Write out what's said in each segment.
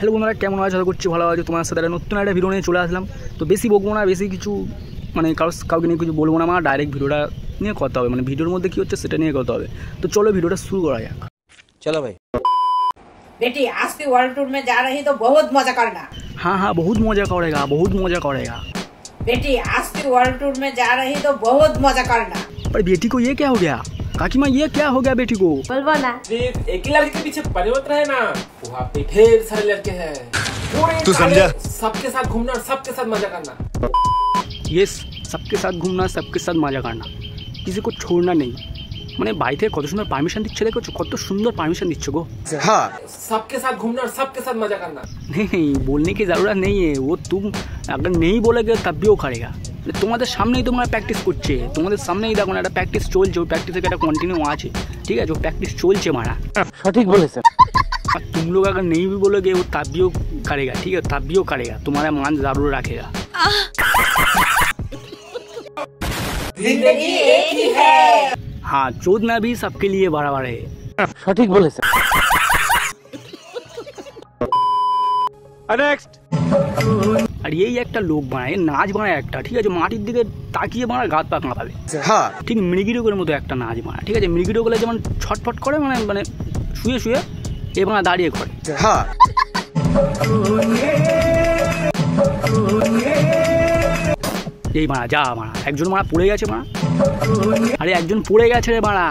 Hello বন্ধুরা, কেমন আছো? আশা করছি ভালো আছো। তোমার সাথে একটা নতুন একটা ভিডিও নিয়ে চলে আসলাম। তো বেশি বকবো না, বেশি কিছু মানে কাউকে নিয়ে কিছু বলবো না। আমার ডাইরেক্ট ভিডিওটা নিয়ে কথা হবে, মানে ভিডিওর মধ্যে কী হচ্ছে সেটা নিয়ে কথা হবে। তো চলো ভিডিওটা शुरू करा जाए। चलो भाई। बेटी आज की वर्ल्ड टूर में जा रही तो बहुत मजा करना। हाँ हाँ, बहुत मजा करेगा, बहुत मजा करेगा। बेटी आज की वर्ल्ड टूर में जा रही तो बहुत मजा करना। पर बेटी को ये क्या हो गया? काकीमा ये क्या हो गया बेटी को? बोलबो ना। एक ही लड़के के पीछे परिवर्तन है ना, वहाँ पे ढेर सारे लड़के हैं। तू समझा? सबके साथ घूमना और सबके साथ मजा करना। यस, सबके साथ घूमना, सबके साथ मजा करना, किसी को छोड़ना नहीं। মানে বাড়ি থেকে কত সুন্দর পারমিশন দিচ্ছে, দেখো কত সুন্দর পারমিশন দিচ্ছে गो। हाँ, सबके साथ घूमना और सबके साथ मजा करना। नहीं, बोलने की ज़रूरत नहीं है, वो तुम अगर नहीं बोलोगे तब भी वो करेगा। তোমাদের সামনেই তোমরা প্র্যাকটিস করছে, তোমাদের সামনেই দেখো না একটা প্র্যাকটিস চলছে, ওই প্র্যাকটিসে একটা কন্টিনিউ আছে, ঠিক আছে? वो প্র্যাকটিস চলছে মারা। সঠিক বলেছেন। और तुम लोग अगर नहीं भी बोलोगे वो तब भी वो करेगा, ठीक है? तब भी वो करेगा, तुम्हारा मान जरूर रखेगा। जिंदगी एक ही है। हाँ, चोदना भी सबके लिए बराबर है। সঠিক বলেছেন। नेक्स्ट। আর এই একটা লোক বানায়, নাচ বানায় একটা, ঠিক আছে? মাটির দিকে তাকিয়ে বানায় গাত পা কাঁপাবে। হ্যাঁ, ঠিক মৃগীরোগের মতো একটা নাচ বানায়, ঠিক আছে? মৃগীরোগলে যেমন ছটফট করে, মানে মানে শুয়ে শুয়ে এ বানা দাঁড়িয়ে করে। হ্যাঁ, এই মারা যা মারা, একজন মারা পড়ে গেছে মারা। আরে একজন পড়ে গেছে রে মারা,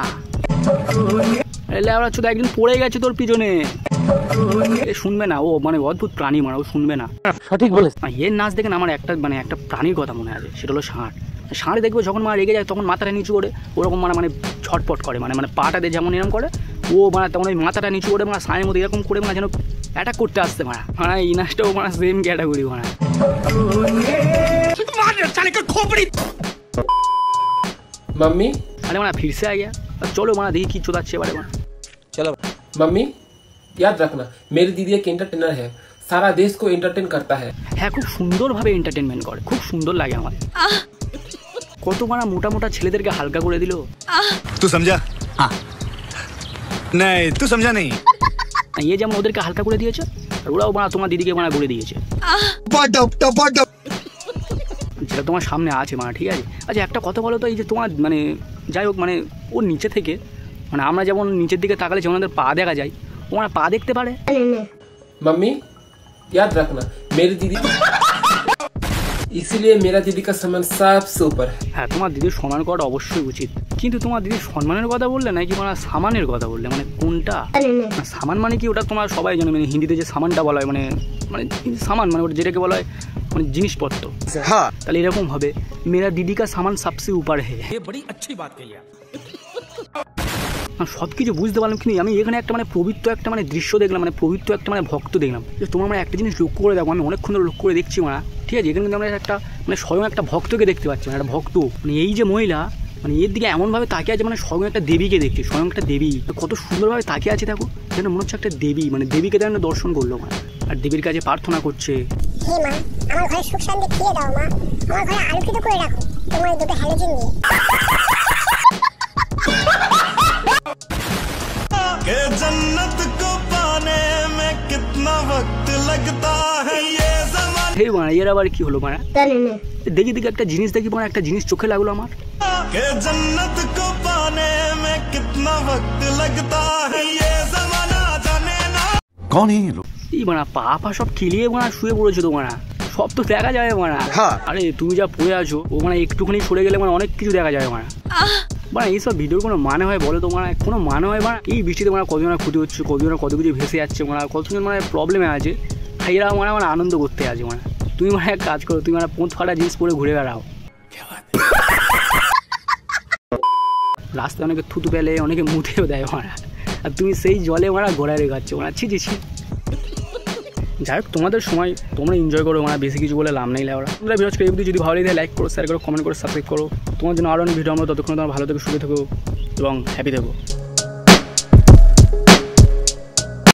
লেওড়া চোদা একজন পড়ে গেছে তোর পিছনে। শুনবে না ও, মানে অদ্ভুত প্রাণী মারা, ও শুনবে না। সঠিক বলেছেন। এর নাচ দেখে না আমার একটা মানে একটা প্রাণীর কথা মনে আছে, সেটা হলো ষাঁড়। ষাঁড় দেখবে যখন মা রেগে যায় তখন মাথাটা নিচু করে ওরকম মানে মানে ছটপট করে, মানে মানে পাটা দিয়ে যেমন এরকম করে ও মানে তখন ওই মাথাটা নিচু করে মানে সাঁড়ের মধ্যে এরকম করে মানে যেন অ্যাটাক করতে আসতে মারা। মানে এই নাচটাও মানে সেম ক্যাটাগরি মারা। मम्मी। अरे माना फिर से आ गया। अब चलो माना देखिए की चौदाच्छे बारे में। चलो मम्मी, याद रखना मेरी दीदी एक एंटरटेनर है, सारा देश को एंटरटेन करता है। হ্যাঁ, খুব সুন্দরভাবে এন্টারটেনমেন্ট করে, খুব সুন্দর লাগে আমার। কত মানা মোটা মোটা ছেলেদেরকে হালকা করে দিল। तू समझा? हाँ। नहीं, तू समझा नहीं। ये যেমন ওদেরকে হালকা করে দিয়েছে, আর ওরাও মানা তোমার দিদিকে মানা করে দিয়েছে, যেটা তোমার সামনে আছে মানা, ঠিক আছে? আচ্ছা একটা কথা বলো তো, এই যে তোমার মানে যাই হোক মানে ওর নিচে থেকে মানে আমরা যেমন নিচের দিকে তাকালে যেমন আমাদের পা দেখা যায়, ও মানে পা দেখতে পারে। मम्मी याद रखना मेरी दीदी, इसीलिए मेरा दीदी का सम्मान सबसे ऊपर है। হ্যাঁ, তোমার দিদির সম্মান করাটা অবশ্যই উচিত, কিন্তু তোমার দিদির সম্মানের কথা বললে নাকি মানে সামানের কথা বললে, মানে কোনটা? সামান মানে কি? ওটা তোমার সবাই জানে, মানে হিন্দিতে যে সামানটা বলা হয় মানে মানে সামান মানে ওটা যেটাকে বলা হয় মানে জিনিসপত্র। हाँ, তাহলে এরকম হবে মেরা দিদি কা সামান সবসে উপর হে। बड़ी अच्छी बात कही है। সব কিছু বুঝতে পারলাম, কিন্তু আমি এখানে একটা মানে পবিত্র একটা মানে দৃশ্য দেখলাম, মানে পবিত্র একটা মানে ভক্ত দেখলাম। যে তোমার মানে একটা জিনিস লক্ষ্য করে দেখো, আমি অনেকক্ষণ ধরে লক্ষ্য করে দেখছি মানে, ঠিক আছে? এখানে কিন্তু আমরা একটা মানে স্বয়ং একটা ভক্তকে দেখতে পাচ্ছি, মানে একটা ভক্ত। মানে এই যে মহিলা মানে এর দিকে এমনভাবে তাকিয়ে আছে, মানে স্বয়ং একটা দেবীকে দেখছি, স্বয়ং একটা দেবী। কত সুন্দরভাবে তাকিয়ে আছে দেখো, যেন মনে হচ্ছে একটা দেবী, মানে দেবীকে যেন দর্শন করলো মানে, আর দেবীর কাছে প্রার্থনা করছে। হে মা, আমার ঘরে সুখ শান্তি ফিরিয়ে দাও মা, আমার ঘরে আলোকিত করে রাখো তোমার দুটো হ্যালোজেন দিয়ে। के जन्नत को पाने में कितना वक्त लगता है ये ज़माना। হে মানে এর আবার কি হলো মানে? দেখি দেখি একটা জিনিস দেখি মানে একটা জিনিস চোখে লাগলো আমার। के जन्नत को पाने में कितना वक्त लगता है ये ज़माना जाने ना। कौन है ये लोग? এই মানে পা পা সব খেলিয়ে মানে শুয়ে পড়েছো তো মানে, সব তো দেখা যাবে মানে। হ্যাঁ। আরে তুমি যা পড়ে আছো ও মানে একটুখানি সরে গেলে মানে অনেক কিছু দেখা যাবে মানে। মানে এইসব ভিডিওর কোনো মানে হয় বলো তো মানে? কোনো মানে হয় মানে? এই বৃষ্টিতে মানে কতজনের ক্ষতি হচ্ছে, কতজনের কত কিছু ভেসে যাচ্ছে মানে, কতজন মানে প্রবলেমে আছে, এরা মানে মানে আনন্দ করতে আছে মানে। তুমি মানে এক কাজ করো, তুমি মানে পোঁত ফাটা জিনিস পরে ঘুরে বেড়াও। রাস্তায় অনেকে থুতু পেলে, অনেকে মুতেও দেয় মারা, আর তুমি সেই জলে মারা ঘোরায় রেখাচ্ছ মানে, ছি ছি ছি। যাই হোক তোমাদের সময়, তোমরা এনজয় করো মানে, বেশি কিছু বলে লাভ নেই লেওরা। তোমরা ভিডিও এই ভিডিও যদি ভালো লাগে লাইক করো, শেয়ার করো, কমেন্ট করো, সাবস্ক্রাইব করো। তোমার জন্য আরও অনেক ভিডিও আমরা, ততক্ষণ তোমরা ভালো থেকো, সুখে থেকো এবং হ্যাপি থেকো।